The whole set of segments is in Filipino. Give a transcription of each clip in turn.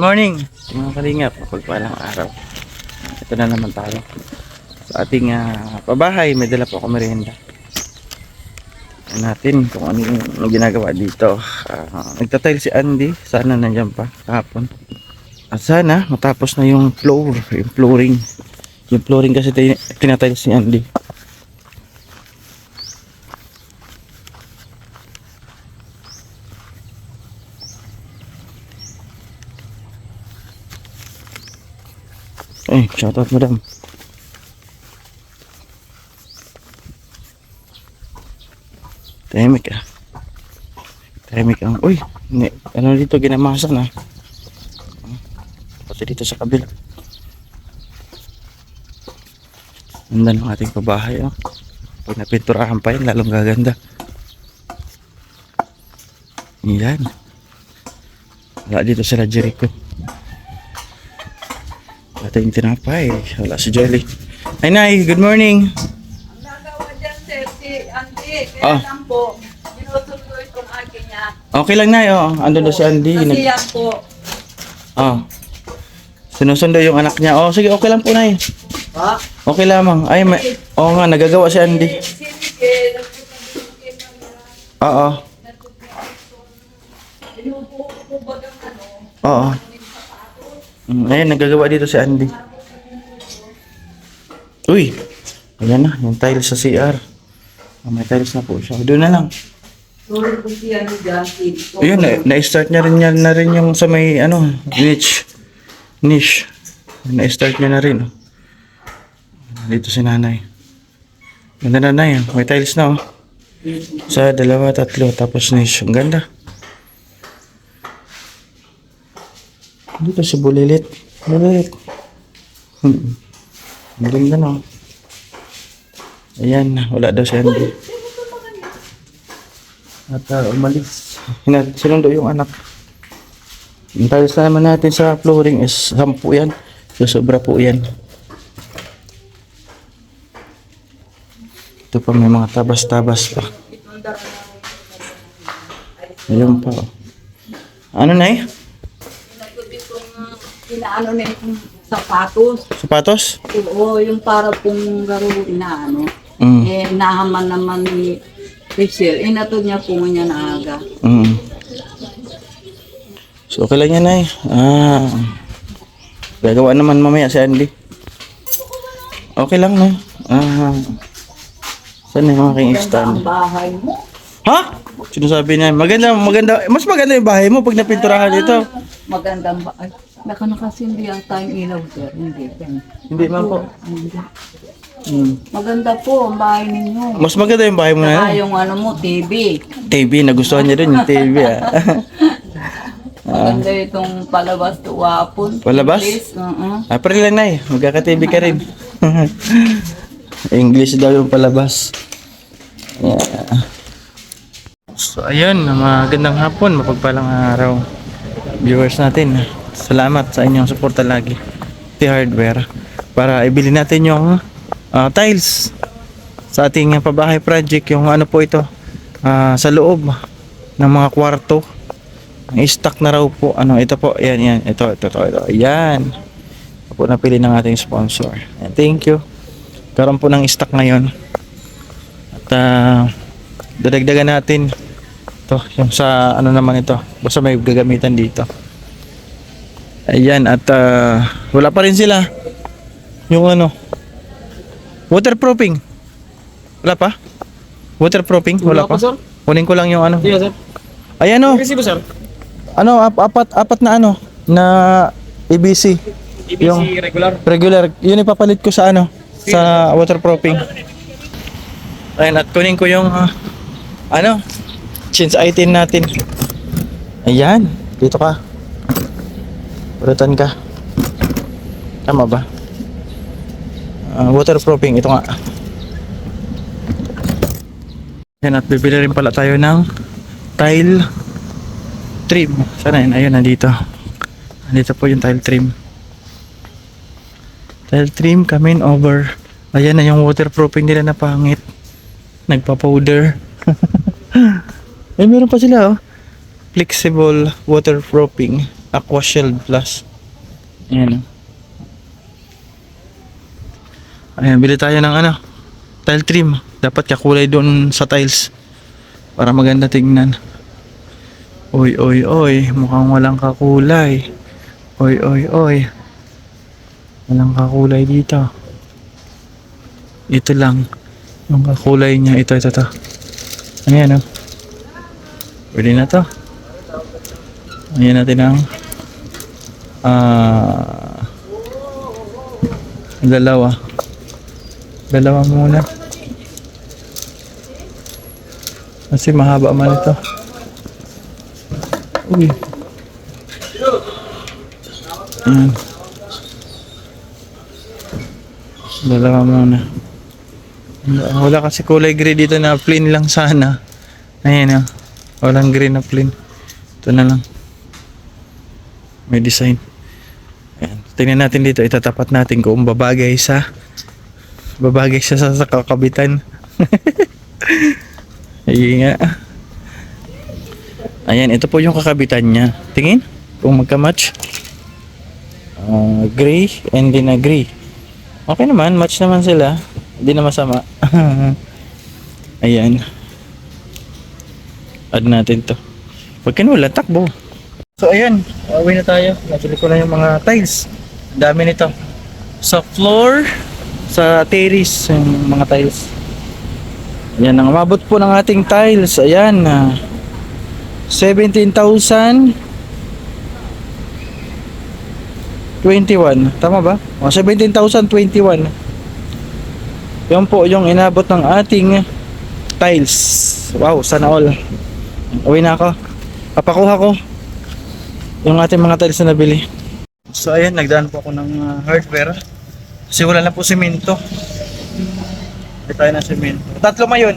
Morning mga kalingap, mapagpalang araw. Ito na naman tayo sa ating pabahay. May dala po ako merienda. Tignan natin kung ano yung ginagawa dito. Nagtatile si Andy. Sana nandiyan pa kahapon. At sana matapos na yung floor, yung flooring. Yung flooring kasi tinatile si Andy. Shoutout madam. Tahimik Tahimik ang, uy, ano dito ginamasan pati dito sa kabila. Ganda ng ating pabahay pag napinturahan pa yan, lalong gaganda. Yan. Wala dito sila Jericho. Ating tinapay. Wala si Jelly. Ay, Nay, good morning. Ang nagawa dyan, sir, si Andy. Kaya lang po, sinusunod kong akin niya. Okay lang, Nay. Ando na si Andy. Kasi yan po. Sinusundo yung anak niya. Sige, okay lang po, Nay. Ha? Okay lamang. Ay, nga, nagagawa si Andy. Sige, Oo. Inupo ko ba ng ano? Oo. Ayun, nagagawa dito si Andy. Uy, ayan na, yung tiles sa CR. May tiles na po siya. Doon na lang. Sorry po siya ni Jackie. Ayun, na-start niya rin yan na rin yung sa may niche. Na-start niya na rin. Dito si nanay. Ganda na na yan. May tiles na Sa 2, 3, tapos niche. Ang ganda. Dito si Bulilit. Ang ganda na. Ayan, wala daw si Andy. At umalis. Sinundo yung anak. Yung tiles na naman natin sa flooring is 10 yan. So sobra po yan. Ito pa may mga tabas-tabas pa. Ayun pa. Ano na Inaano na yung sapatos. Sapatos? Oo, yung para pong garo inaano. Nahaman naman ni Rachel. Inatod niya po niya na aga. So okay lang yan gagawa naman mamaya si Andy. Okay lang saan yung aking stand? Ang bahay mo. Ha? Sinasabi niya, maganda, mas maganda yung bahay mo pag napinturahan dito. Magandang bahay. Baka nakasindi ang tayong ilaw, sir. Hindi man po. Maganda po ang bahay ninyo. Mas maganda yung bahay mo na Saka yung TV. TV, nagustuhan niya rin yung TV Maganda itong palabas to wapon. Palabas? Pero lang magkaka-TV ka rin. English daw yung palabas. So ayun, magandang hapon, mapagpalang araw viewers natin. Salamat sa inyong suporta lagi. T-Hardware para ibili natin yung tiles sa ating pabahay project. Yung po ito sa loob ng mga kwarto. I-stock na raw po. Ito po. Yan. Ito. Yan. Ito po napili ng ating sponsor. And thank you. Karoon po ng stock ngayon. At dadagdagan natin ito. Yung sa naman ito. Basta may gagamitan dito. Ayan. At wala pa rin sila. Yung waterproofing. Wala pa? Waterproofing? Wala pa? Sir? Kunin ko lang yung Yes, sir. Ayan Kasi ba, sir? apat na na EBC. EBC Yung regular. Yun ipapalit ko sa sa waterproofing. Ayan, at kunin ko yung change item natin. Ayan, dito ka. Pulutan ka. Tama ba? Waterproofing, ito nga. Ayan, at bibili rin pala tayo ng tile trim. Sana yun? Ayun, nandito. Nandito po yung tile trim. Tile trim, come in over. Ayan na yung waterproofing nila na pangit. Nagpa-powder. Meron pa sila Flexible waterproofing. Aqua Shield Plus. Ayan. Ayan, bili tayo ng ano, tile trim. Dapat kakulay doon sa tiles para maganda tingnan. Oy, oy, oy, mukhang walang kakulay. Oy, oy, oy. Walang kakulay dito. Ito lang. Yung kakulay niya, ito. Ayan, oh. Pwede na to. Ayan natin ang dalawa muna kasi mahaba man ito. Uy. Ayan. Dalawa muna. Wala kasi kulay gray dito na plain lang sana. Ayan, oh. Walang gray na plain. Ito na lang. May design. Ayan. Tingnan natin dito. Itatapat natin kung babagay siya sa kakabitan. Ayun nga. Ayan. Ito po yung kakabitan niya. Tingin. Kung magka-match. Gray and then a gray. Okay naman. Match naman sila. Hindi na masama. Ayan. Add natin to. Pag kinula, takbo. So ayan, uwi na tayo. Nabili ko na yung mga tiles. Ang dami nito. Sa floor, sa terrace, yung mga tiles. Ayan, ang umabot po ng ating tiles. Ayan, 17,021. Tama ba? 17,021. Yan po yung inabot ng ating tiles. Wow, sana all. Uwi na ako. Papakuha ko yung ating mga tiles na nabili. So ayan, nagdaan po ako ng hardware. Kasi wala na po simento. Hindi tayo ng simento. Tatlo mayon.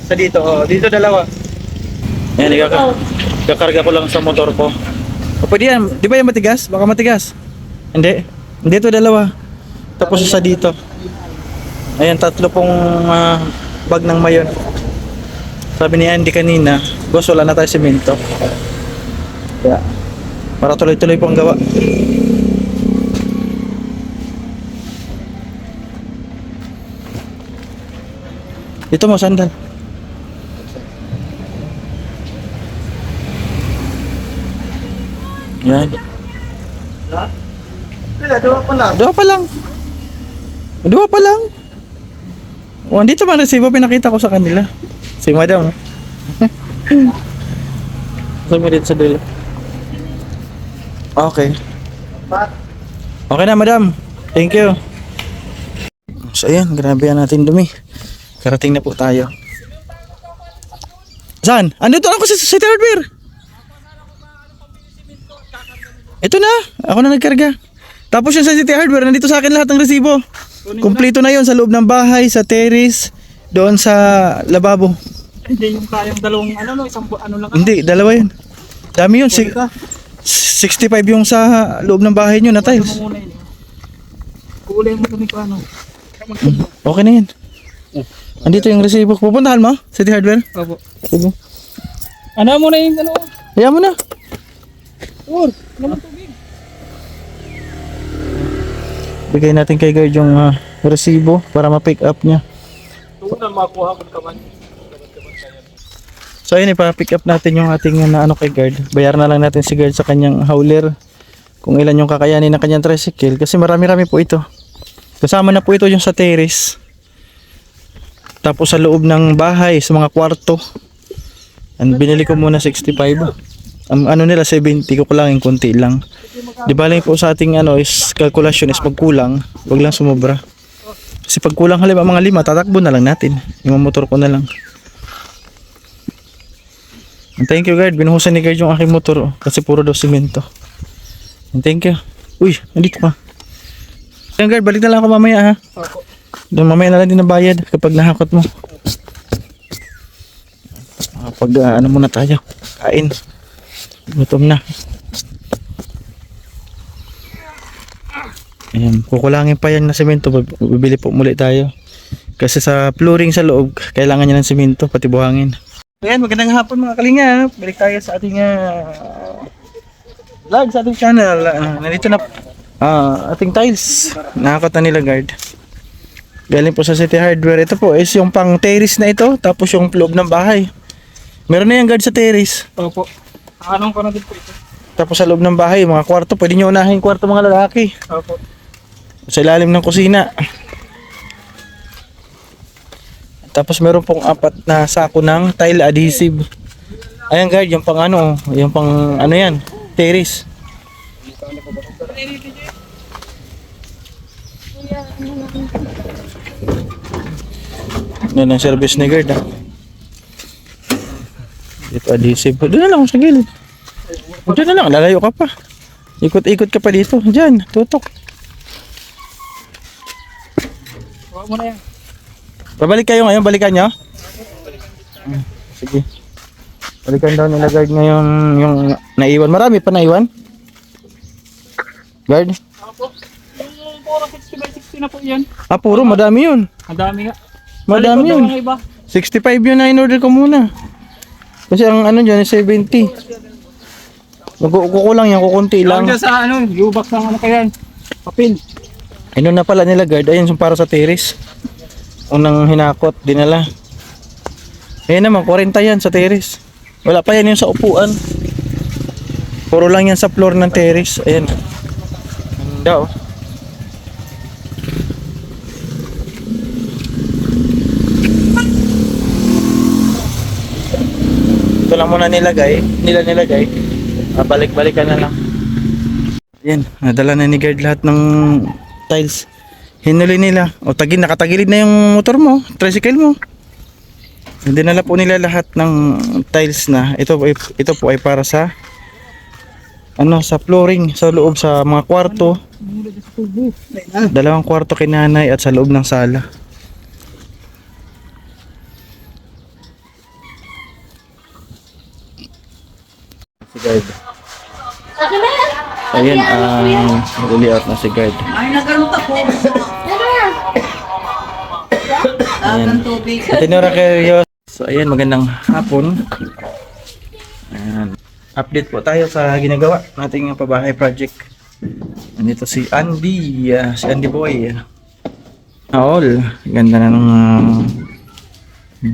Sa dito, oh. Dito dalawa. Ayan, kakarga ko lang sa motor ko. O pwede yan. Di ba yung matigas? Baka matigas. Hindi. Hindi ito dalawa. Tapos sa dito. Ayan, tatlo pong bag ng mayon. Sabi ni Andy kanina, boss, wala na tayo simento. Kaya, para tuloy-tuloy po ang gawa. Ito mo, sandal. Yan. Dua pa lang. O, andito ba resibo pinakita ko sa kanila? Si madam, no? Sumirit sa dulo. Okay. Okay na, madam. Thank you. So, ayan. Grabe yan natin dumi. Karating na po tayo. Saan? Andito ako sa City Hardware. Ito na. Ako na nagkarga. Tapos yung sa City Hardware, nandito sa akin lahat ng resibo. Kumpleto na yon sa loob ng bahay, sa terrace, doon sa lababo. Hindi yung kayang dalawang isang ano lang. Hindi, dalawa yun. Dami yun. 65 yung sa loob ng bahay nyo na tiles. Kulay mo kami ko ano. Okay na yan. Andito yung resibo. Pupuntahan mo? City Hardware? Opo. Sige. Ano mo na yung ano? Hayaan mo na. Naman tubig. Bigay natin kay guard yung resibo para ma-pick up niya. Tungan makuha ko kaman. So ayun, ipa-pick up natin yung ating kay guard. Bayaran na lang natin si guard sa kanyang hauler kung ilan yung kakayanin ng kanyang tricycle kasi marami-rami po ito. Kasama na po ito yung sa terrace. Tapos sa loob ng bahay, sa mga kwarto. Binili ko muna 65. Ang nila 70, ko lang yung konti lang. Di ba lang po sa ating is calculation is pagkulang, wag lang sumobra. Kasi pag kulang halimbawa mga 5, tatakbo na lang natin. Yung motor ko na lang. Thank you guard, binuhusan ni guard yung aking motor kasi puro daw simento. Thank you. Uy, nandito ka. Guard, balik na lang ako mamaya ha. Doon mamaya na lang din nabayad kapag nahakot mo. Pag muna tayo, kain. Gutom na. Ayan, kukulangin pa yan na semento. Bibili po muli tayo. Kasi sa flooring sa loob, kailangan niya ng semento, pati buhangin. Ayan, magandang hapon mga kalinga. Balik tayo sa ating Lag sa ating channel. Nandito na ating tiles. Nakakot na nila guard. Galing po sa City Hardware. Ito po is yung pang terrace na ito. Tapos yung loob ng bahay. Meron na yung guard sa terrace. Opo. Anong ko na din po ito? Tapos sa loob ng bahay, mga kwarto. Pwede nyo unahin yung kwarto mga lalaki. Opo. Sa ilalim ng kusina. Tapos meron pong 4 na sako ng tile adhesive. Ayan guard, yung pang ano, yung pang ano yan, terrace. Yan ang service ni guard Ito adhesive. Doon na lang sa gilid. Doon na lang, lalayo ka pa. Ikot-ikot ka pa dito. Diyan, tutok. Huwag mo na yan. Babalik kayo ngayon, balikan nyo? Sige. Balikan daw nila guard ngayon yung naiwan. Marami pa naiwan? Guard? Opo. Yung puro 60 by 60 na po yan. Puro, madami yun. Ang dami nga. Madami Sa likod yun. ng mga iba. 65 yun na in-order ko muna. Kasi ang ano dyan, 70. Kukulang yan, kukunti lang. Lang dyan sa ano, U-box ng ano kaya yan. Papel. Ano na pala nila guard, ayun yung para sa terrace. Unang hinakot, dinala. Ayan naman, 40 yan sa terrace. Wala pa yan yung sa upuan. Puro lang yan sa floor ng terrace. Ayan. Ganda oh. Ito lang muna nilagay. Balik-balikan na lang. Ayan, nadala na ni guard lahat ng tiles. Hinuli nila. O nakatagilid na yung motor mo, tricycle mo. Dinala po nila lahat ng tiles na. Ito po ay para sa sa flooring, sa loob sa mga kwarto. 2 kwarto kay nanay at sa loob ng sala. Si guard. Ayan, nag-layout na si guard. Ay, nagkaroon po. Ang tubig. Tinura kayo. So ayan, magandang hapon. Ayan. Update po tayo sa ginagawa nating pabahay project. Nandito si Andy, si Andy Boy. All, ganda na ng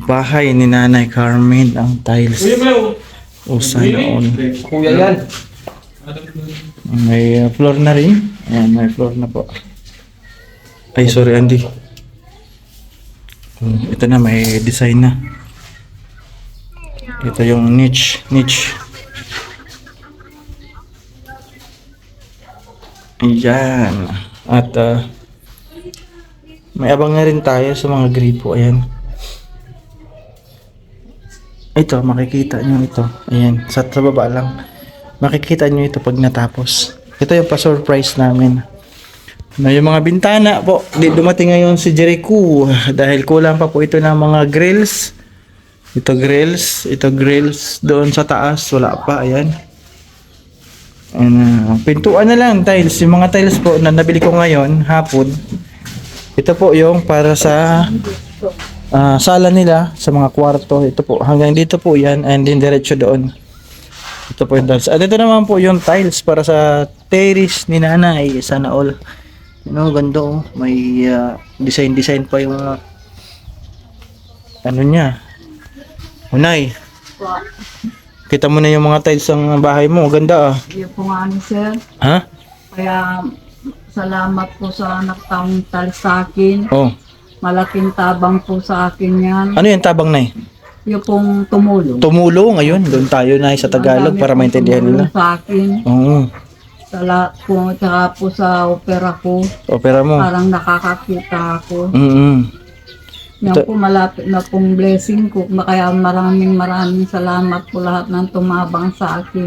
bahay ni Nanay Carmen, ang tiles. Sana all. Kuya yan. May floor na rin. Ayan, may floor na po. Ay, sorry Andy. Ito na, may design na. Ito yung niche. Ayan. At may abang na rin tayo sa mga gripo. Ayan. Ito, makikita nyo ito. Ayan, sa baba lang. Makikita nyo ito pag natapos. Ito yung pa-surprise namin. Yung mga bintana po, dumating ngayon si Jericho dahil kulang pa po ito ng mga grills. Ito grills doon sa taas, wala pa, ayan. Pintuan na lang, tiles. Yung mga tiles po na nabili ko ngayon, hapon. Ito po yung para sa sala nila, sa mga kwarto. Ito po, hanggang dito po yan, and then diretso doon. Ito po yung tiles. At ito naman po yung tiles para sa terrace ni Nanay. Sana all. Ganda oh. May design pa yung ano niya. Unay. Kita mo na yung mga tiles ng bahay mo. Ganda ah. Yan po nga ni sir. Ha? Kaya salamat po sa nagtaong tal sa akin. Oh. Malaking tabang po sa akin yan. Ano yung tabang na Yung pong tumulong. Tumulong ngayon. Doon tayo na sa Tagalog para maintindihan nila. Tumulong sa akin. Oo. Sa lahat po, tsaka po sa opera ko. Opera mo. Parang nakakakita ako. Yan Ito- po malapit na pong blessing ko. Kaya maraming salamat po lahat ng tumabang sa akin.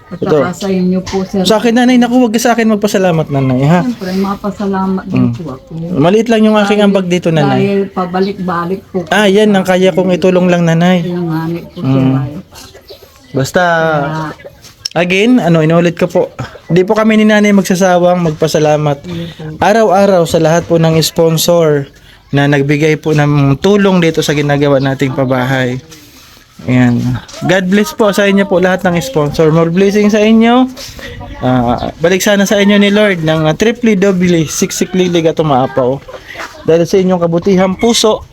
At Ito. saka sa inyo po sir. Sa akin nanay, naku, wag ka sa akin magpasalamat nanay ha. Siyempre, mapasalamat din po ako. Maliit lang yung aking ambag dito nanay. Dahil pabalik-balik po. Yan ang kaya kong itulong lang nanay. Yung hanip po sir. Basta Kaya, again, inulit ko po. Hindi po kami ni nanay magsasawang magpasalamat. Araw-araw sa lahat po ng sponsor na nagbigay po ng tulong dito sa ginagawa nating pabahay. Ayan. God bless po sa inyo po lahat ng sponsor. More blessing sa inyo. Balik sana sa inyo ni Lord ng triply doubly siksik-lilig at umaapaw. Dahil sa inyong kabutihang puso,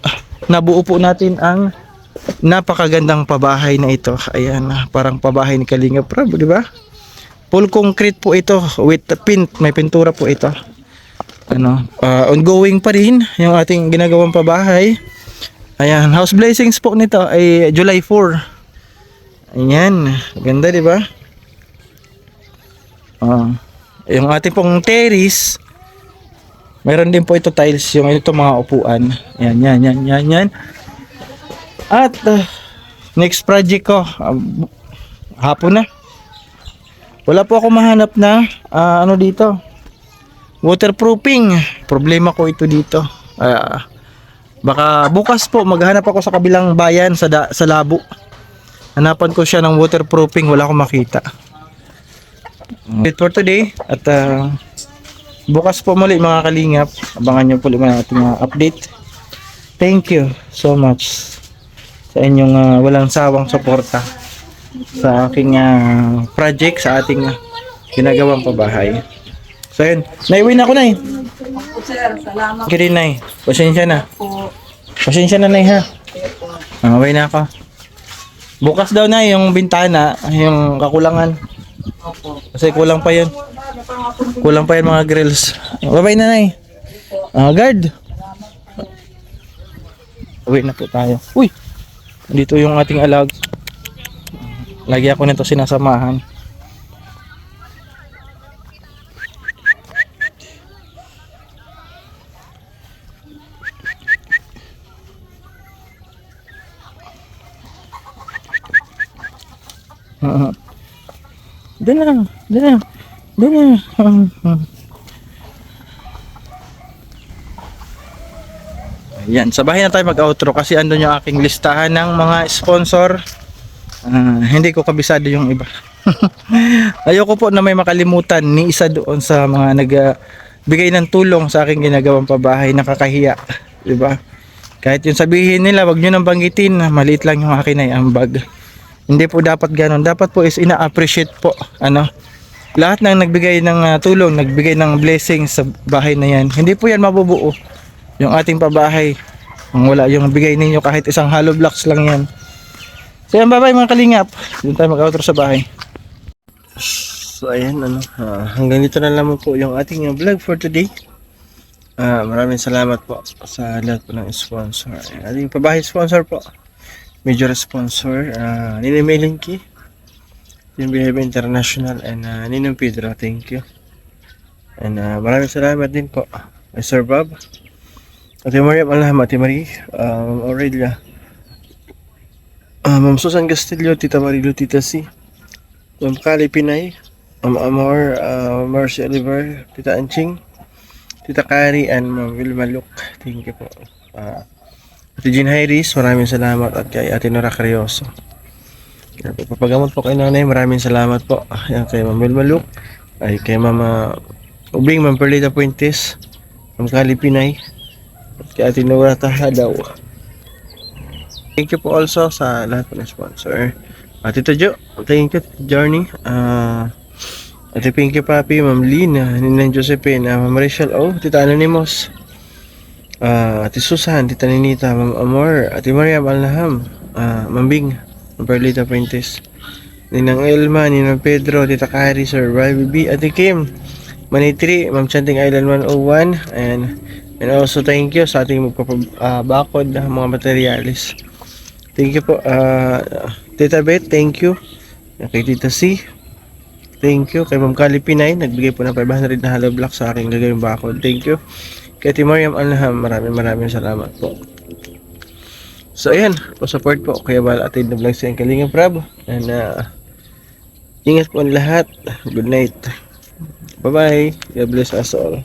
nabuo po natin ang napakagandang pabahay na ito. Ayan, parang pabahay ni Kalinga Prab, di ba? Full concrete po ito with paint, may pintura po ito. Ongoing pa rin yung ating ginagawang pabahay. Ayan, house blessings po nito ay July 4. Ayan, ganda, di ba? Yung ating pong terrace, meron din po ito tiles, yung ito mga upuan. Yan. At next project ko, hapon na. Wala po ako mahanap na dito. Waterproofing. Problema ko ito dito. Baka bukas po maghanap ako sa kabilang bayan sa Labo. Hanapan ko siya ng waterproofing, wala akong makita. That's for today at bukas po muli mga kalingap. Abangan niyo po ulit mga ating update. Thank you so much sa inyong walang sawang suporta sa aking project, sa ating ginagawang pabahay. So yun, naiwin ako na Opo, sir. Salamat Kiri na pasensya na. po. Pasensya na ha. Away na ako. Bukas daw na yung bintana, yung kakulangan. Opo. Kasi kulang pa yun. Kulang pa yun mga grills. Bye-bye na guard. Uwi na po tayo. Uy! Dito yung ating alag. Lagi ako nito sinasamahan. Doon na. Ayan, sa bahay na tayo mag-outro kasi andun yung aking listahan ng mga sponsor. Hindi ko kabisado yung iba. Ayoko po na may makalimutan ni isa doon sa mga nagbigay ng tulong sa aking ginagawang pabahay. Nakakahiya, di ba? Kahit yung sabihin nila, wag nyo nang banggitin, maliit lang yung akin ay ambag. Hindi po dapat ganun. Dapat po is ina-appreciate po. Lahat ng nagbigay ng tulong, nagbigay ng blessing sa bahay na yan. Hindi po yan mabubuo. Yung ating pabahay. Kung wala yung bigay ninyo kahit isang hollow blocks lang yan. So yan, bye-bye mga kalingap. Doon tayo mag-outro sa bahay. So ayan, hanggang dito na lamang po yung ating vlog for today. Maraming salamat po sa lahat po ng sponsor. Ating pabahay sponsor po. Major sponsor, Ninong Melinki, Team Behave International, and Ninong Pedro, thank you. And maraming salamat din po kay Sir Bob, Ate Maria Malham, Ate Marie, Aurelia, Ma'am Susan Castillo, Tita Marilo, Tita C, Ma'am Kali Pinay, Ma'am Amor, Marcy Oliver, Tita Anching, Tita Kari, and Ma'am Wilma Luke, thank you po. Ate Jean Hayris, maraming salamat, at kay Ate Nora Carrioso. Papagamot po kay Nanay, maraming salamat po. Ayan, kay Ma'am Wilma Luke, ay kay Mama Ubing, Ma'am Perlita Puentes, Ma'am Kali Pinay, at kay Ate Nora Tahadaw. Thank you po also sa lahat po ng sponsor. Tito Jo, thank you, Journey. Ate Pinky Papi, Ma'am Lina, Ninang Josephine, Ma'am Rachel O, Tita Anonymous, Ate Susan, Tita Ninita, Ma'am Amor, Ate Maria Malnaham, Ma'am Bing, Ma'am Perlita Puentes, Ninang Elma, Ninang Pedro, Tita Kari, Sir Bobby B, Ate Kim, Manitri, Ma'am Chanting Island 101, and also thank you sa ating magpapabakod ng mga materialis. Thank you po, Tita Beth, thank you. Kay Tita C, thank you. Kay Ma'am Kali Pinay, nagbigay po ng 500 na hollow block sa aking gagawing bakod. Thank you. Kay Ate Mariam Alham, maraming salamat po. So ayan, po-support po. Kaya wala atin na vlog sa Kalinga Prab. And ingat po ang lahat. Good night. Bye-bye. God bless us all.